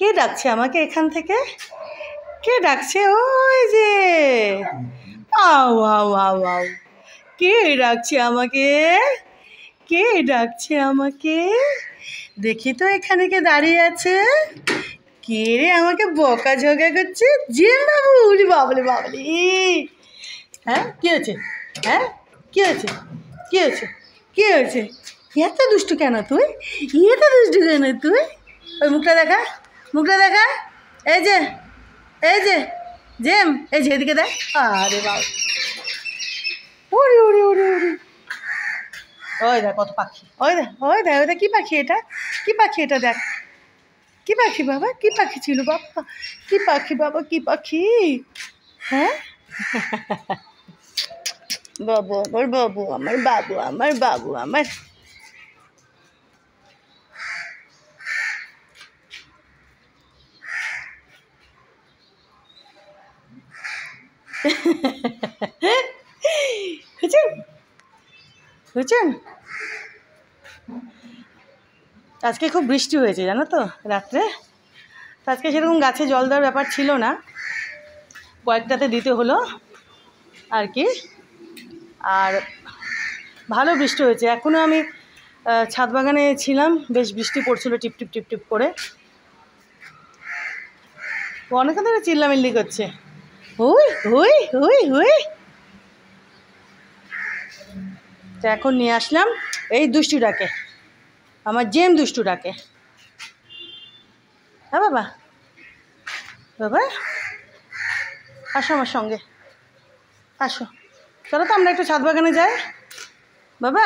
কে ডাকছে আমাকে এখান থেকে? কে ডাকছে? ওই যে আও আও আও আও, কে ডাকছে আমাকে? কে ডাকছে আমাকে? দেখি তো এখানে কে দাঁড়িয়ে আছে। কে রে আমাকে বকাঝকা করছে? জিম বাবু। উলি বাবলে বাবলে। হ্যাঁ কী হয়েছে? হ্যাঁ কী হয়েছে? কী হয়েছে? কী হয়েছে? এত দুষ্টু কেন তুই? এত দুষ্টু কেন তুই? ওই মুখটা দেখা, মুখটা দেখা। এই যে, এই যে জেম, এই যে এদিকে দেখ। আরে বাবা, ওরে ওরে ওরে ওরে, ওই দেখ কত পাখি। ওই দেখ, ওই দেখ, ওই দেখ কী পাখি এটা? কী পাখি এটা? দেখ কী পাখি বাবা, কী পাখি ছিল বাবা? কী পাখি বাবা, কী পাখি? হ্যাঁ বাবু আমার, বাবু আমার, বাবু আমার, বাবু আমার। বুঝছেন বুঝছেন, আজকে খুব বৃষ্টি হয়েছে জানো তো রাত্রে। তো আজকে সেরকম গাছে জল দেওয়ার ব্যাপার ছিল না, কয়েকটাতে দিতে হলো আর কি। আর ভালো বৃষ্টি হয়েছে। এখনও আমি ছাদ বাগানে ছিলাম, বেশ বৃষ্টি পড়ছিল টিপ টিপ টিপ টিপ করে। অনেক ধরে চিল্লামিল্লি করছে, হুই হুই হুই হুই। তো এখন নিয়ে আসলাম এই দুষ্টুটাকে, আমার জেম দুষ্টুটাকে। হ্যাঁ বাবা, বাবা আসো আমার সঙ্গে, আসো, চলো তো আমরা একটু ছাদ বাগানে যাই। বাবা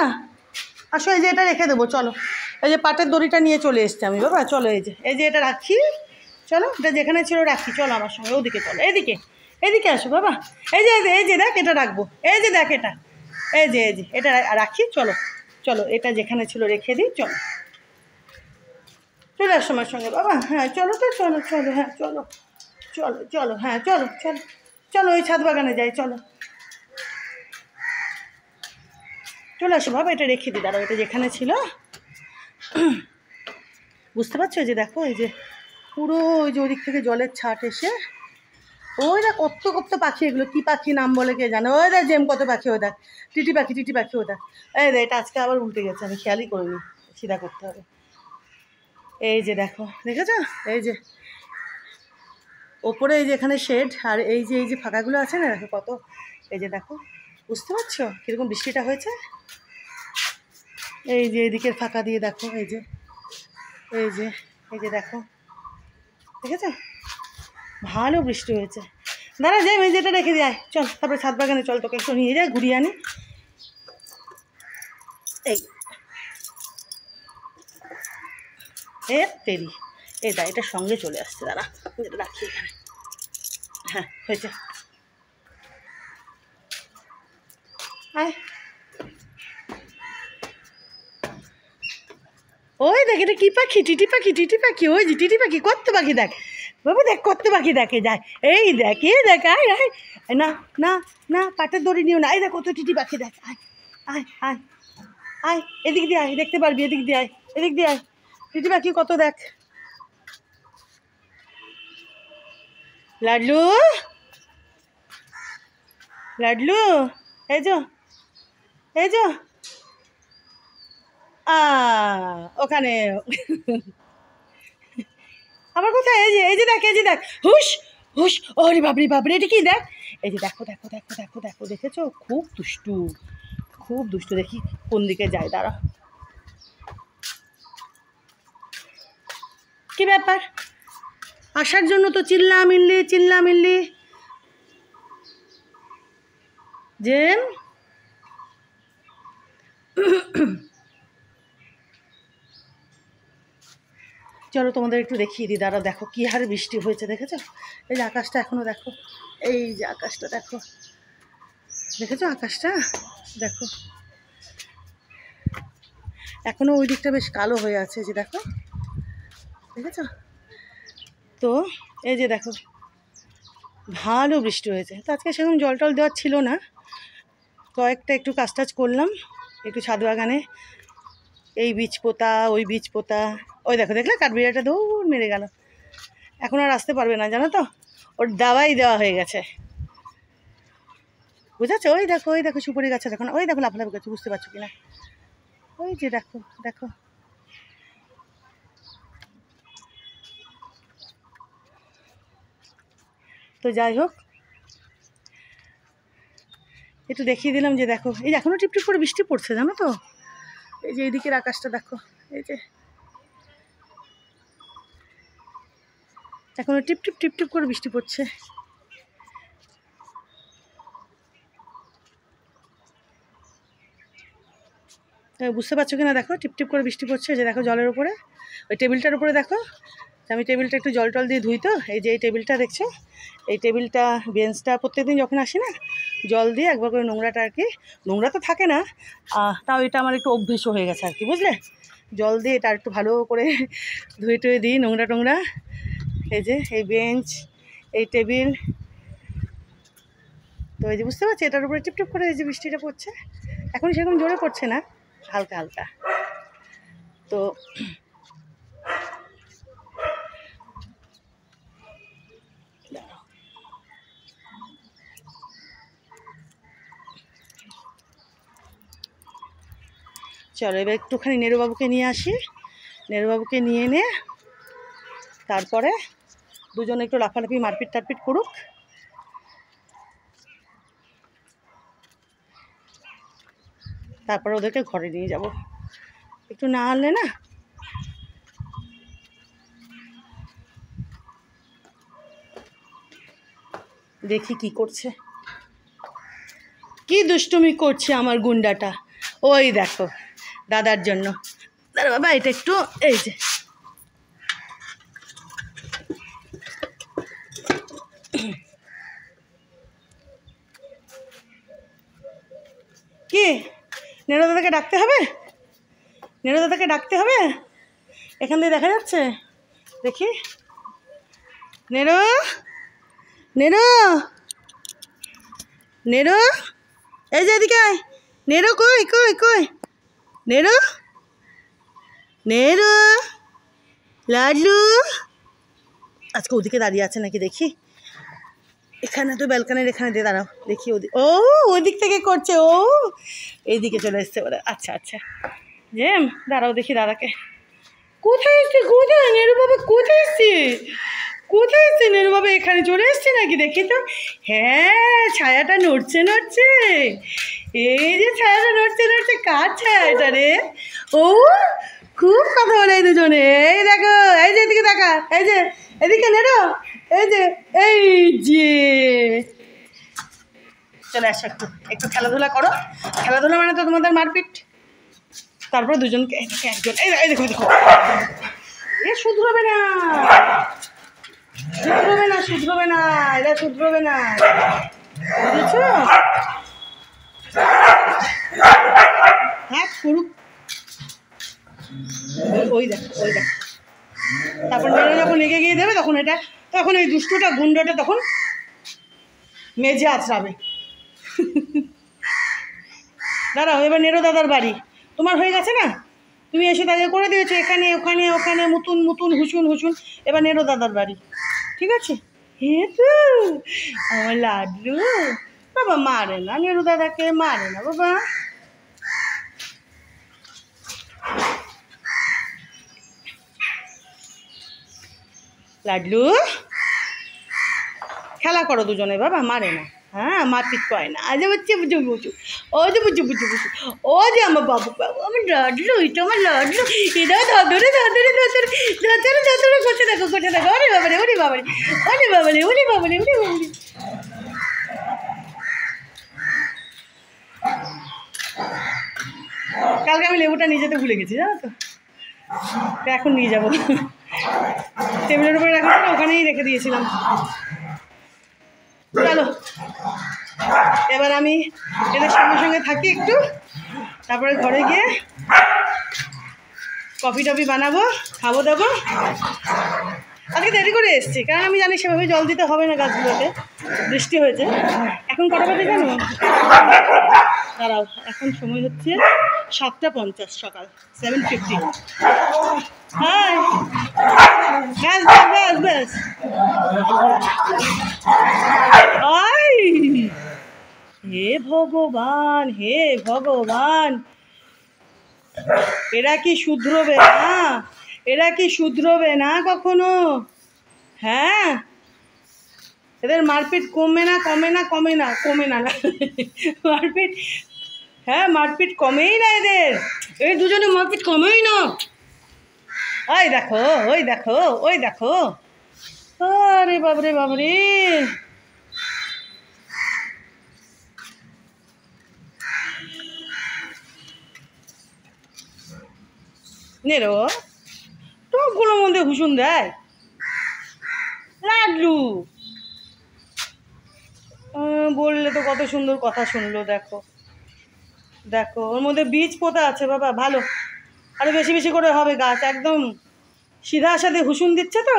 আসো, এই যে এটা রেখে দেবো, চলো। এই যে পাটের দড়িটা নিয়ে চলে এসছি আমি বাবা, চলো। এই যে, এই যে এটা রাখি, চলো, এটা যেখানে ছিল রাখি, চলো আমার সঙ্গে ওদিকে চলো। এইদিকে, এইদিকে আসো বাবা। এই যে, এই যে দেখ, এটা রাখবো। এই যে দেখ এটা, এই যে, এই যে এটা রাখি, চলো চলো, এটা যেখানে ছিল রেখে দিই, চলো চলে আসো আমার সঙ্গে বাবা। হ্যাঁ চলো তো, চলো চলো, হ্যাঁ চলো চলো চলো, হ্যাঁ চলো চলো চলো, ওই ছাদ বাগানে যাই, চলো চলে আসো বাবা। এটা রেখে দিই, দাঁড়াও, এটা যেখানে ছিল। বুঝতে পারছো? এই যে দেখো, এই যে পুরো ওই যে ওদিক থেকে জলের ছাট এসে, ওই দেখ কত কত পাখি, এগুলো কী পাখি নাম বলে কে জানে। ওই দেখ জেম কত পাখি, ওই দেখ টিটি পাখি, টিটি পাখি, ও দেখ। এই দেখ, এটা আজকে আবার উল্টে গেছে, আমি খেয়ালই করিনি, সিধা করতে হবে। এই যে দেখো, দেখেছো? এই যে ওপরে এই যে এখানে শেড, আর এই যে ফাঁকাগুলো আছে না, দেখো কত। এই যে দেখো, বুঝতে পারছো কীরকম বৃষ্টিটা হয়েছে? এই যে এদিকের ফাঁকা দিয়ে দেখো, এই যে, এই যে, এই যে দেখো, দেখেছো? ভালো বৃষ্টি হয়েছে। দাঁড়া যাই, এই যেটা রেখে দিয়ে চল, তারপরে ছাদ বাগানে চল, তোকে একটু নিয়ে যাই, ঘুরিয়ে আনি। এই তেরি, এই দা, এটা সঙ্গে চলে আসছে, দাঁড়া যেটা রাখি এখানে। হ্যাঁ হয়েছে, আয়। ওই দেখ, এটা কী পাখি? টিটি পাখি, টিটি পাখি, ওই যে টিটি পাখি, কত পাখি দেখ বাবু, দেখ কত পাখি দেখে যায়। এই দেখ, এই দেখ, আয় আয়, না না না, পাটের দড়ি নিও না। এই দেখ কত টিটি পাখি, দেখ, আয় আয় আয় আয়, এদিক দিয়ে আয়, দেখতে পারবি, এদিক দিয়ে আয়, এদিক দিয়ে আয়, টিটি পাখি কত দেখ। লাডলু, লাডলু, এই যো, এই যো, ওখানে। আবার কোথায়? এই যে, এই যে দেখ, এই যে দেখ, হুশ হুশ, ওরে বাবরি বাবরি, এটা কি দেখ? এই যে দেখো দেখো দেখো দেখো দেখো, দেখেছো? খুব দুষ্টু, খুব দুষ্টু। দেখি কোন দিকে যায়, দাঁড়া। কি ব্যাপার? আসার জন্য তো চিল্লামিল্লি চিল্লামিল্লি। জেম, চলো তোমাদের একটু দেখিয়ে দিই, দাঁড়া। দেখো কী হারে বৃষ্টি হয়েছে, দেখেছো? এই যে আকাশটা এখনও দেখো, এই যে আকাশটা দেখো, দেখেছো আকাশটা? দেখো এখনও ওই দিকটা বেশ কালো হয়ে আছে, যে দেখো, দেখেছো তো? এই যে দেখো, ভালো বৃষ্টি হয়েছে। তো আজকে সেরকম জল টল দেওয়ার ছিল না, কয়েকটা একটু কাজ টাজ করলাম একটু ছাদ বাগানে, এই বীজ পোতা, ওই বীজ পোতা। ওই দেখো, দেখলে কাঠবিড়াটা দৌড় মেরে গেল। এখন আর আসতে পারবে না, জানো তো, ওর দাওয়াই দেওয়া হয়ে গেছে, বুঝেছো? ওই দেখো সুপারি গাছে দেখো না, ওই দেখো লাফালাফি গাছে, বুঝতে পারছো কিনা? ওই যে দেখো দেখো। তো যাই হোক, একটু দেখিয়ে দিলাম যে দেখো, এই যে এখনও টিপটিপ করে বৃষ্টি পড়ছে, জানো তো। এই যে এইদিকের আকাশটা দেখো, এই যে এখনো টিপটিপ টিপটিপ করে বৃষ্টি পড়ছে। বুঝতে পারছো কিনা দেখো, টিপটিপ করে বৃষ্টি পড়ছে, যে দেখো জলের উপরে, ওই টেবিলটার উপরে দেখো। আমি টেবিলটা একটু জল টল দিয়ে ধুই, তো এই যে এই টেবিলটা দেখছো, এই টেবিলটা বেঞ্চটা প্রত্যেকদিন যখন আসি না, জল দিয়ে একবার করে নোংরাটা আর কি, নোংরা তো থাকে না, তাও এটা আমার একটু অভ্যেসও হয়ে গেছে আর কি, বুঝলে। জল দিয়ে এটা একটু ভালো করে ধুয়ে টুয়ে দিই, নোংরা টোংরা। এই যে এই বেঞ্চ, এই টেবিল, তো এই যে বুঝতে পারছি এটার উপরে টিপটিপ করে এই যে বৃষ্টিটা পড়ছে, এখন সেরকম জোরে পড়ছে না, হালকা হালকা। তো চলো এবার একটুখানি নেরুবাবুকে নিয়ে আসি, নেরুবাবুকে নিয়ে এনে তারপরে দুজনে একটু লাফালাফি মারপিট টারপিট করুক, তারপরে ওদেরকে ঘরে নিয়ে যাব। একটু না আনলে না, দেখি কি করছে, কি দুষ্টুমি করছে আমার গুন্ডাটা। ওই দেখো দাদার জন্য, দাদা বাবা এটা একটু, এই যে কি, নেরো দাদাকে ডাকতে হবে, নেরো দাদাকে ডাকতে হবে, এখান দিয়ে দেখা যাচ্ছে, দেখি নেরো, নেরো, নেরো, এই যে এদিকে আয়, নেরো কই কই কই, নেরো, নেরো, লাডলু, আজকে ওদিকে দাঁড়িয়ে আছে নাকি দেখি, এখানে তো ব্যালকানির এখানে দিয়ে দাঁড়াও দেখি, ওদিক, ও ওদিক থেকে করছে, ও এইদিকে চলে এসছে বলে, আচ্ছা আচ্ছা, জেম দাঁড়াও দেখি দাদাকে, কোথায় এসছে, কোথায় নেরু বাবা, কোথায় এসছে, কোথায় এসছে নেরু বাবা, এখানে চলে এসছে নাকি দেখি তো, হ্যাঁ ছায়াটা নড়ছে নড়ছে, এই যে ছায়াটা নড়ছে নড়ছে, কার ছায়া এটা রে, ও খুব কথা বলে এই দুজনে, এই দেখো, এই যে এদিকে দেখা, এই যে এদিকে নেরো, এই যে এই যে, চলে আসো একটু একটু খেলাধুলা করো, খেলাধুলা মানে তো তোমাদের মারপিট, তারপরে দুজনকে একজন, এই দেখো দেখো, এ শুধরবে না, শুধরবে না, শুধরবে না, এরা শুধরবে না, বুঝেছো? হ্যাঁ করুক, ওই দেখ ওই দেখ, তারপর মেরে যখন এগিয়ে গিয়ে দেবে তখন এটা, তখন এই দুষ্টুটা গুন্ডাটা তখন মেজে আছড়াবে। দাঁড়াও, এবার নেরো দাদার বাড়ি তোমার হয়ে গেছে না, তুমি এসে তাদের করে দিয়েছো, এখানে ওখানে ওখানে মুতুন মুতুন হুসুন হুসুন, এবার নেরো দাদার বাড়ি, ঠিক আছে? হ্যাঁ তো আমার লাড্ডু বাবা, মারে না নেরু দাদাকে, মারে না বাবা, লাড্ডু খেলা করো দুজনে বাবা, মারে না, হ্যাঁ মারপিট করে না, আজ বুঝছি বুঝু বুঝু, ও যে বুঝু বুঝু বুঝু, ও যে আমার বাবু বাবু, আমার লাড্ডু, এটা আমার লাড্ডু, এটাও ধরে ধরে ধরে ধরে ধরে করতে দেখো করতে দেখো, ওরে বাবারে ওরে বাবারে ওরে বাবারে ওরে বাবারে ওরে বাবারে, কালকে আমি লেবুটা নিয়ে যেতে ভুলে গেছি জানো তো, এখন নিয়ে যাবো, টেবিলের উপরে রাখা ছিল, ওখানেই রেখে দিয়েছিলাম। চলো এবার আমি এদের সঙ্গে সঙ্গে থাকি একটু, তারপরে ঘরে গিয়ে কফি টফি বানাবো, খাবো দাবো। আজকে দেরি করে এসছি, কারণ আমি জানি সেভাবে জল দিতে হবে না গাছগুলোতে, বৃষ্টি হয়েছে। এখন কটা বাজে জানো? দাঁড়াও, এখন সময় হচ্ছে 7:50 সকাল, 7:50। হ্যাঁ ব্যাস ব্যাস ব্যাস ব্যাস। আই, হে ভগবান, হে ভগবান, এরা কি শুধরবে না? এরা কি শুধরবে না কখনো? হ্যাঁ, এদের মারপিট কমে না, কমে না, কমে না, কমে না না মারপিট, হ্যাঁ মারপিট কমেই না এদের, এই দুজনে মারপিট কমেই না। ওই দেখো, ওই দেখো, ওই দেখো, আরে বাবরে বাবরে, নেরো টকগুলোর মধ্যে হুসুন দেয় লাড্লু। বললে তো কত সুন্দর কথা শুনলো, দেখো দেখো, ওর মধ্যে বীজ পোতা আছে বাবা, ভালো, আরো বেশি বেশি করে হবে গাছ, একদম সিধা সাথে হুসুন দিচ্ছে তো,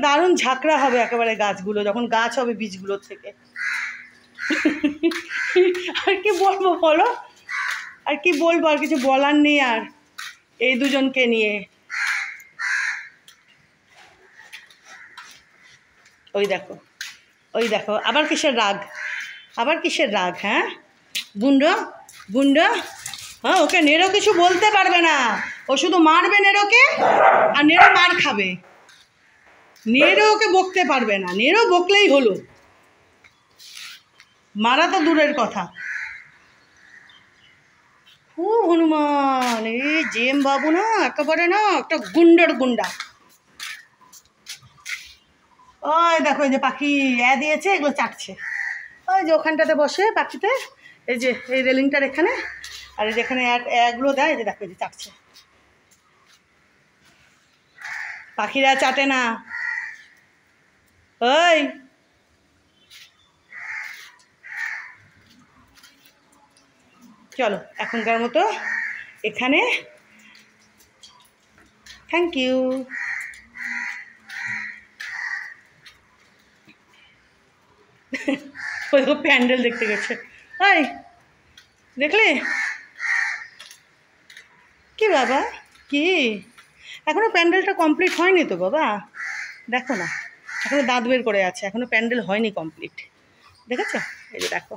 দারুণ ঝাঁকড়া হবে একেবারে গাছগুলো, যখন গাছ হবে বীজগুলোর থেকে। আর কি বলবো বলো, আর কি বলবো, আর কিছু বলার নেই আর এই দুজনকে নিয়ে। ওই দেখো, ওই দেখো, আবার কিসের রাগ, আবার কিসের রাগ? হ্যাঁ গুন্ডো, গুন্ডো, হ্যাঁ ওকে নেরো কিছু বলতে পারবে না, ও শুধু মারবে নেরোকে, আর নেরো মার খাবে, নেরো ওকে বকতে পারবে না, নেরো বকলেই হলো, মারা তো দূরের কথা। খুব হনুমান এই জেম বাবু না, একেবারে না একটা গুন্ডার গুন্ডা। ওই দেখো, এই যে পাখি দিয়েছে, এগুলো চাটছে, ওই যে ওখানটাতে বসে পাখিতে, এই যে এই রেলিংটার এখানে, আর এই যেখানে এগুলো দেয়, এই যে দেখো, এই যে চাটছে। পাখিরা চাটে না, ওই চলো এখনকার মতো এখানে, থ্যাংক ইউ। ওই প্যান্ডেল দেখতে গেছে, ওই দেখলে কি বাবা, কি এখনো প্যান্ডেলটা কমপ্লিট হয়নি তো বাবা, দেখো না এখনো দাঁত বের করে আছে, এখনো প্যান্ডেল হয়নি কমপ্লিট, দেখেছো? এই যে দেখো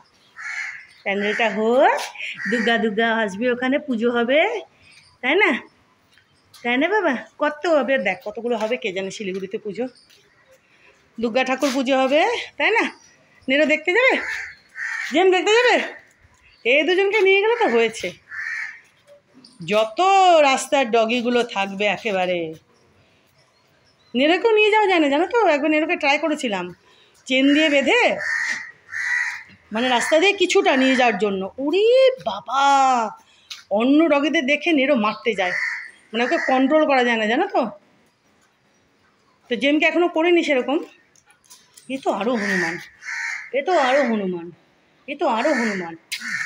প্যান্ডেলটা হোক, দুর্গা দুর্গা আসবে, ওখানে পুজো হবে, তাই না? তাই না বাবা? কত হবে দেখ, কতগুলো হবে কে জানে, শিলিগুড়িতে পুজো, দুর্গা ঠাকুর পুজো হবে, তাই না? নেরো দেখতে যাবে, জেম দেখতে যাবে, এই দুজনকে নিয়ে গেলে তো হয়েছে, যত রাস্তার ডগিগুলো থাকবে একেবারে, নেরোকেও নিয়ে যাওয়া যায় না জানো তো, একবার নেরোকে ট্রাই করেছিলাম চেন দিয়ে বেঁধে, মানে রাস্তা দিয়ে কিছুটা নিয়ে যাওয়ার জন্য, উরি বাবা, অন্য ডগিদের দেখে নেরো মারতে যায়, মানে ওকে কন্ট্রোল করা যায় না জানো তো। তো জেমকে এখনও করিনি সেরকম, এ তো আরও হনুমান, এ তো আরও হনুমান, এ তো আরও হনুমান,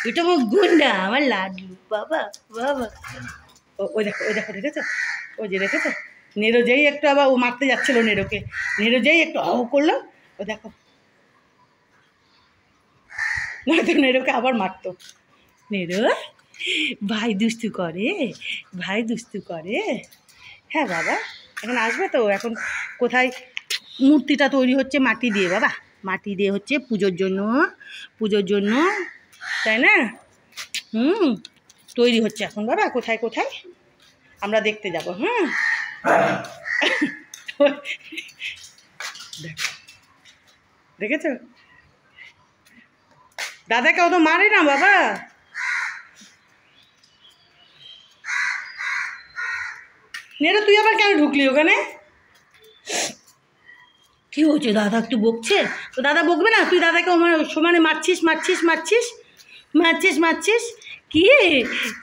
এটা আমার গুন্ডা, আমার লাডলু বাবা বাবা। ওই দেখো, ওই দেখো, দেখেছো? ওই যে দেখেছো, নেরো যেই একটু আবার ও মারতে যাচ্ছিলো নেরোকে, নেরো যেই একটু করলো, ও দেখো, নয়তো নেরোকে আবার মারতো। নেরো ভাই দুস্তু করে, ভাই দুস্তু করে, হ্যাঁ বাবা এখন আসবে তো, এখন কোথায় মূর্তিটা তৈরি হচ্ছে মাটি দিয়ে বাবা, মাটি দিয়ে হচ্ছে পুজোর জন্য, পুজোর জন্য, তাই না? তৈরি হচ্ছে এখন বাবা, কোথায় কোথায় আমরা দেখতে যাব। হ্যাঁ দেখেছ, দাদাকে অত মারে না বাবা, নেরো তুই আবার কেন ঢুকলি ওখানে? কি হয়েছে, দাদা একটু বকছে তো, দাদা বকবে না? তুই দাদাকে সমানে মারছিস মারছিস মারছিস মারছিস মারছিস, কি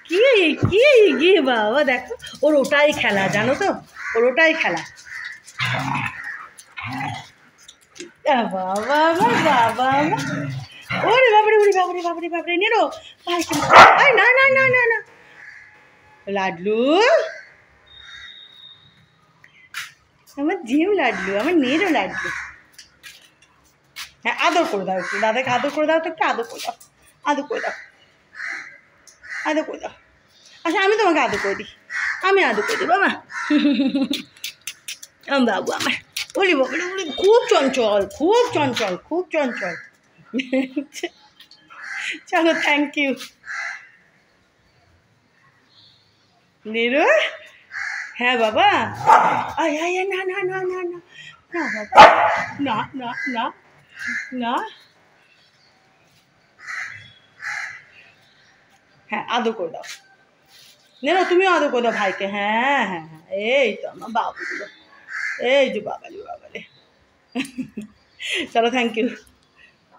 কি কি কি বাবা, দেখো ওর ওটাই খেলা জানো তো, ওর ওটাই খেলা, বাবা বাবা বাবা, ওরে বাবারে, ওরে বাবারে বাবারে বাবারে, নেরো ভাই, না না না না না, লাডলু আমার জিম লাডলু, আমার নেরো লাডলু, হ্যাঁ আদর করে দাও একটু, দাদাকে আদর করে দাও তো, একটু আদর করে দাও, আদর করে দাও, আদর করে দাও, আচ্ছা আমি তোমাকে আদর করে দিই, আমি আদর করে দিই বাবা, বাবু আমার, বলি বলি বলি, খুব চঞ্চল, খুব চঞ্চল, খুব চঞ্চল। চলো, থ্যাংক ইউ। নিরু, হ্যাঁ বাবা, আয় আয় আয়, না না না না না না বাবা, না না না না। হ্যাঁ, আদর করে দাও। নেরো, তুমিও আদর করে দাও ভাইকে। হ্যাঁ হ্যাঁ হ্যাঁ, এই তো আমার বাবুগুলো, এই যে বাবালি বাবালি। চলো, থ্যাংক ইউ।